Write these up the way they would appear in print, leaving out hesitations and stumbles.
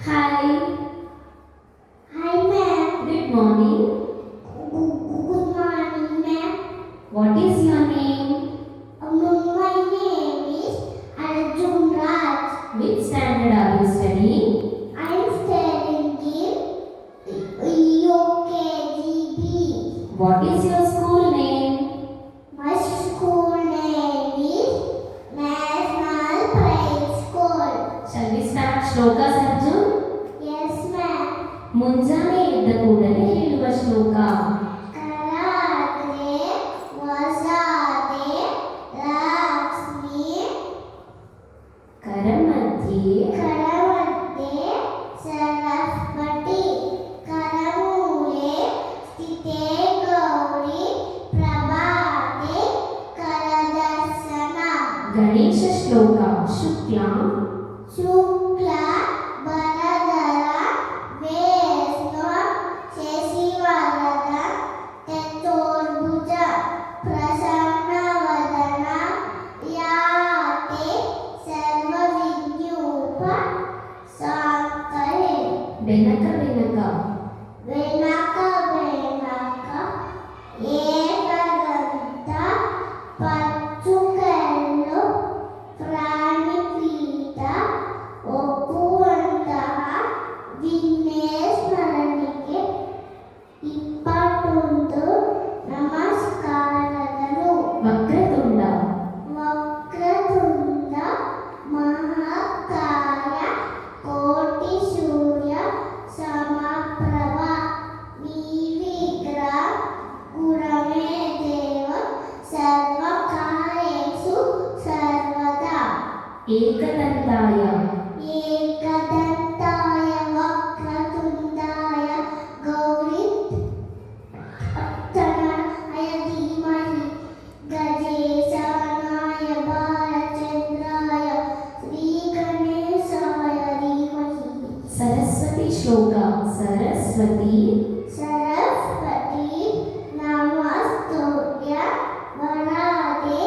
Hi, Hi ma'am. good morning. Good morning ma'am. What is your name? My name is Arjun Raj. Which standard are you studying? I am studying in UKGB. What is your school name? My school name is National Private School. Shall we start shlokas Arjun? Yes ma'am. ಮುಂಜಾನೆ ಎದ್ದ ಕೂಡಲೇ ಹೇಳುವ ಶ್ಲೋಕ. Karagre Vasade Lakshmi ಕರಮಧ್ಯೆ Karavate Saraswati Karamule Stite Gauri Prabhate Karadarsana Ganesha ಶ್ಲೋಕ. Shukla Shukla Baradara Vesna Shesivarada Tetorbuja Prasanna Vadana Yate Sarva Vidyupa Sankare Benaka Benaka Venaka Venaka Ekadanta Pachukello ಪ್ರಾಣಿಪೀಠ ಒಪ್ಪುವಂತಹ ವಿಘ್ನೇಶ್ವರನಿಗೆ 21 ನಮಸ್ಕಾರಗಳು. ವಕ್ರತುಂಡ ವಕ್ರತುಂಡ ಮಹಾಕಾಯ ಕೋಟಿ ಸೂರ್ಯ ಸಮಪ್ರಭ ನಿರ್ವಿಘ್ನ ಗುರವೇ ದೇವ ಸರ್ವಕಾರ್ಯೇಷು ಸರ್ವದಾ. ಏಕದಂತಾಯ एकदन्ताय वक्रतुण्डाय गौरीतनयाय धीमहि गजेशानाय बालचन्द्राय श्रीगणेशाय धीमहि. ಸರಸ್ವತಿ ಶ್ಲೋಕ. ಸರಸ್ವತಿ सरस्वती नमस्तुभ्य वरदे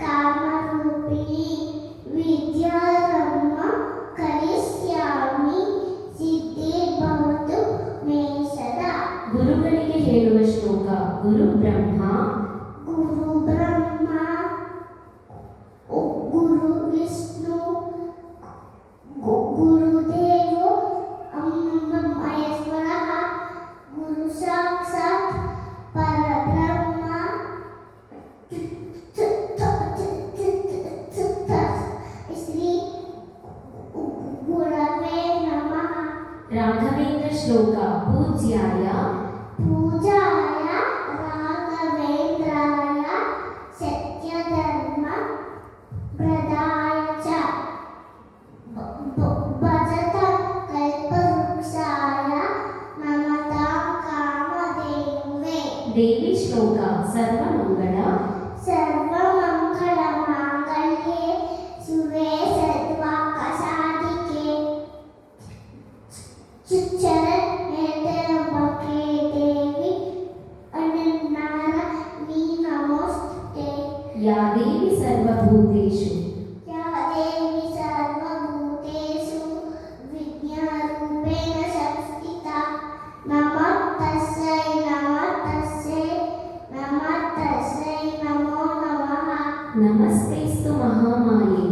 कामरूपिणि विद्यारम्भ करिष्यामि सिद्धिर्भवतु मे सदा. ಗುರುಗಳಿಗೆ ಹೇಳುವ ಶ್ಲೋಕ. ಗುರು ಬ್ರಹ್ಮ गुरु ब्रह्मा गुरु विष्णु गुरुदेवो महेश्वरः गुरु साक्षात् परब्रह्म श्री गुरवे नमः. ರಾಘವೇಂದ್ರ ಶ್ಲೋಕ. ಪೂಜ್ಯಾಯ पूजाय राघवेन्द्राय सत्यधर्म प्रदाय च भजतं कल्पवृक्षाय नमतां कामधेनवे. ದೇವಿ ಶ್ಲೋಕ. ಸರ್ವಮಂಗಳ सर्वमङ्गलमाङ्गल्ये शिवे सर्वार्थसाधिके चरणत्र्यम्बके देवी अनन्नानि नमोस्तुते. ಯಾ ದೇವಿ ಸರ್ವಭೂತೇಷು या देवी सर्वभूतेषु विज्ञानरूपेण संस्थिता. नमः तस्यै नमो नमः. ನಮಸ್ತೇಸ್ತು ಮಹಾಮಾಯೆ.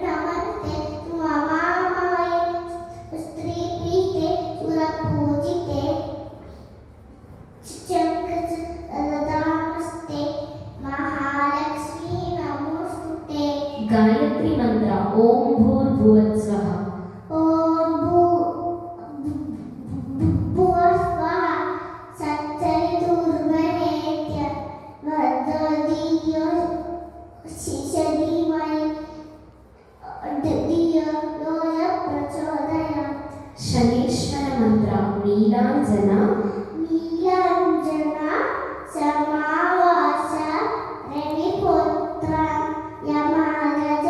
नमस्ते ममामये स्त्रीपीठे सुरपूजिते चक्रधरनमस्ते महालक्ष्मी नमोस्तुते. ಗಾಯತ್ರಿ ಮಂತ್ರ. ಓಂ ಭೂರ್ಭುವಸ್ವಃ ॐ भुवस्वः सच्चरितुर्वरेत्य वर्धदीयो शिशधीमहि धियो यो यः प्रचोदयात्. ಶನೇಶ್ವರ ಮಂತ್ರ. ನೀಲಾಂಜನ नीलाञ्जना समावास रविपुत्र यमागज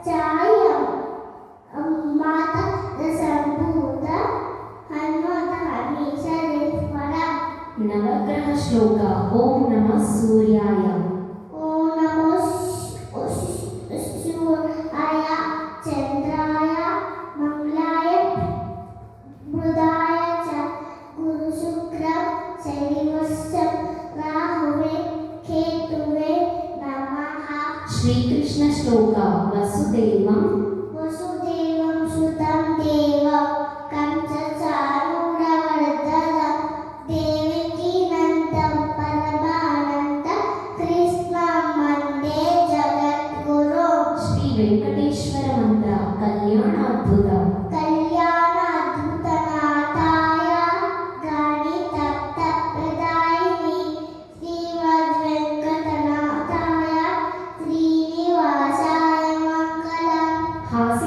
चायं माता सम्भूत हनुमतमीशरेश्वर. ನವಗ್ರಹ ಶ್ಲೋಕ. ಓಂ ನಮಃ ಸೂರ್ಯಾಯ ॐ नमो सूर्याय चन्द्राय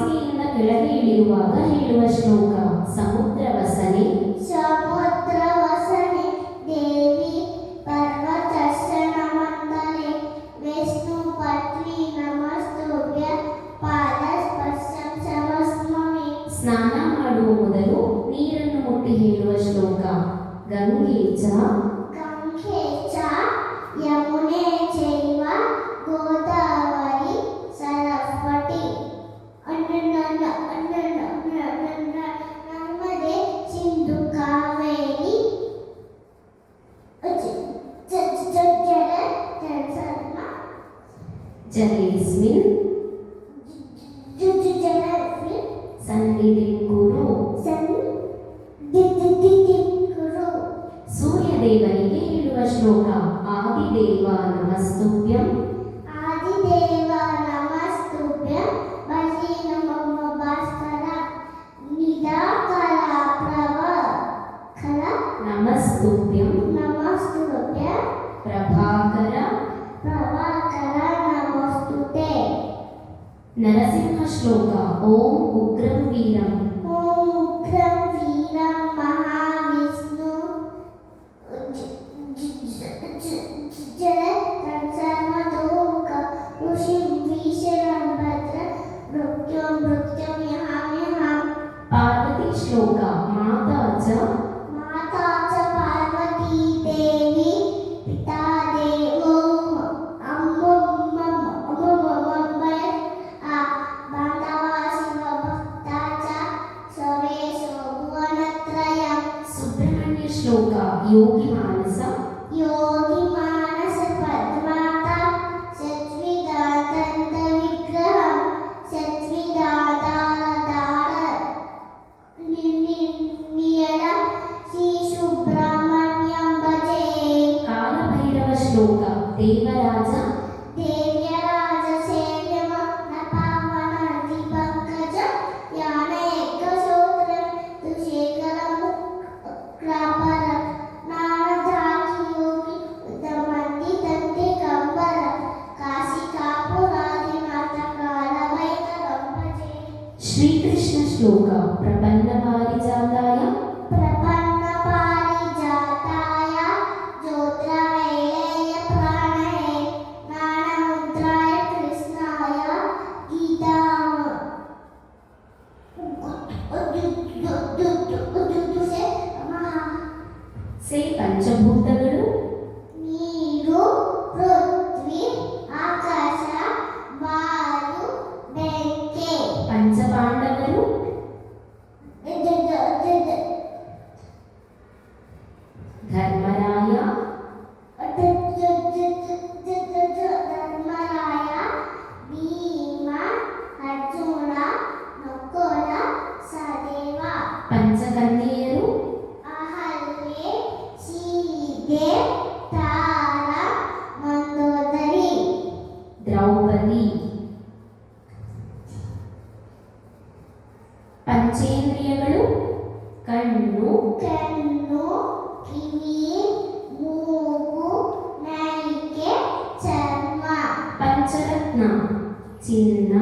ಹಾಸಿಗೆಯಿಂದ ಕೆಳಗೆ ಇಳಿಯುವಾಗ ಹೇಳುವ ಶ್ಲೋಕ. ಸಮುದ್ರ ವಸನೆ ಸಮುದ್ರ ವಸನೆ ದೇವಿ ಪರ್ವತರ್ಶನ ಮಂಡಲೆ ವಿಷ್ಣು ಪತ್ನಿ ನಮಸ್ತುಭ್ಯ ಪಾದ ಸ್ಪರ್ಶಂ ಸಮಸ್ಮಿ. ಸ್ನಾನ ಮಾಡುವ ಮೊದಲು ನೀರನ್ನು ಮುಟ್ಟಿ ಹೇಳುವ ಶ್ಲೋಕ. ಗಂಗೆ ಚ ಗಂಗೆ ಚ ಯಮುನೆ ಚೈವ ಗೋದಾವರಿ ಸರಸ್ವತಿ ನರ್ಮದೆ ಸಿಂಧು ಕಾವೇರಿ ಜಲೇಸ್ಮಿನ್ ಸನ್ನಿಧಿಂ ಕುರು. ಸೂರ್ಯದೇವನಿಗೆ ಹೇಳುವ ಶ್ಲೋಕ. ಆದಿದೇವ ನಮಸ್ತುಭ್ಯಂ ಆದಿದೇವ ನಮಸ್ತುಭ್ಯಂ ಬಲೀನ ಮಮ್ಮ ಭಾಸ್ಕರ ನಿರಾಕರ ಪ್ರಭಾಕರ ನಮಸ್ತುಭ್ಯಂ ನಮಸ್ತುಭ್ಯ ಪ್ರಭಾಕರ ಪ್ರಭಾಕರ ನಮಸ್ತುತೆ. ನರಸಿಂಹ ಶ್ಲೋಕ. ಓಂ ಉಗ್ರಂ ವೀರಂ ಓಂ ಉಗ್ರಂ ವೀರಂ ಮಹಾವಿಷ್ಣು ಜಲ ಸರ್ವತೋಮುಖ ಋಷಿಂ ಭೀಷಣಂ ಭದ್ರ ಮೃತ್ಯುಂ ಮೃತ್ಯುಂ ಯಹಾಮ್ಯಹಂ. ಪಾರ್ವತಿ ಶ್ಲೋಕ. ಮಾತಾ ಚ ಮಾತಾ ಚ ಪಾರ್ವತೀ ದೇವಿ ಪಿತಾ ದೇವೋ ಅಮ್ಮಮ್ಮಮ್ಮಮ್ಮಮ್ಮಯ ಬಾಂಧವ ಶಿವ ಭಕ್ತ ಚ ಸರ್ವೇಶೋ ಭುವನತ್ರಯಂ. ಸುಬ್ರಹ್ಮಣ್ಯ ಶ್ಲೋಕ. ಯೋಗಿ ಮಾನಸ ಯೋಗಿ ಮಾನಸ ಪದ್ಮಾತ ಸತ್ವಿದಾದಂತ ವಿಗ್ರಹಂ ಸತ್ವಿದಾದಾರ ನಿಯಡ ಶ್ರೀ ಸುಬ್ರಹ್ಮಣ್ಯಂ ಭಜೆ. ಕಾಲಭೈರವ ಶ್ಲೋಕ. ದೇವರಾಜ ದೇವ್ಯರಾಜ ಸೇವ್ಯಮ ನ ಪಾವನ ದಿಪಂಕಜ ಯಾನ ಏಕಸೂತ್ರ ತುಶೇಖರ ಮುಕ್ರಾಪರ ನಾನಧಾಕಿ ಯೋಗಿ ಉದಮಂದಿ ತಂದೆ ಕಂಬರ ಕಾಶಿಕಾಪುರಾದಿನಾಥ ಕಾಲಭೈರವಂ ಭಜೆ. ಶ್ರೀಕೃಷ್ಣ ಶ್ಲೋಕ. ಪ್ರಪನ್ನ ಪಾರಿಜಾತಾಯ ಪ್ರಪನ್ನ ಪಾರಿಜಾತಾಯ ಜ್ಯೋತಿರ್ಮಯೇಯ ಪ್ರಾಣಯೇ ಜ್ಞಾನಮುದ್ರಾಯ ಕೃಷ್ಣಾಯ ಗೀತಾ ಸೇ ಪಂಚಭೂತಗಳು. ನೀರು ಪೃಥ್ವಿ ಆಕಾಶ ವಾಯು ಬೆಂಕಿ. ಪಂಚಪಾಂಡವರು. ಧರ್ಮರಾಯ ಧರ್ಮರಾಯ ಭೀಮ ಅರ್ಜುನ ನಕುಲ ಸಹದೇವ. ಪಂಚಕನ್ಯೆಯರು. ಅಹಲ್ಯೆ ಸೀತೆ ತಾರ ಮಂದೋದರಿ ದ್ರೌಪದಿ. ಪಂಚೇಂದ್ರಿಯಗಳು. ಕಣ್ಣು ಕಣ್ಣು ಕಿವಿ ಮೂಗು ನಾಲಿಗೆ ಚರ್ಮ. ಪಂಚರತ್ನ. ಚಿನ್ನ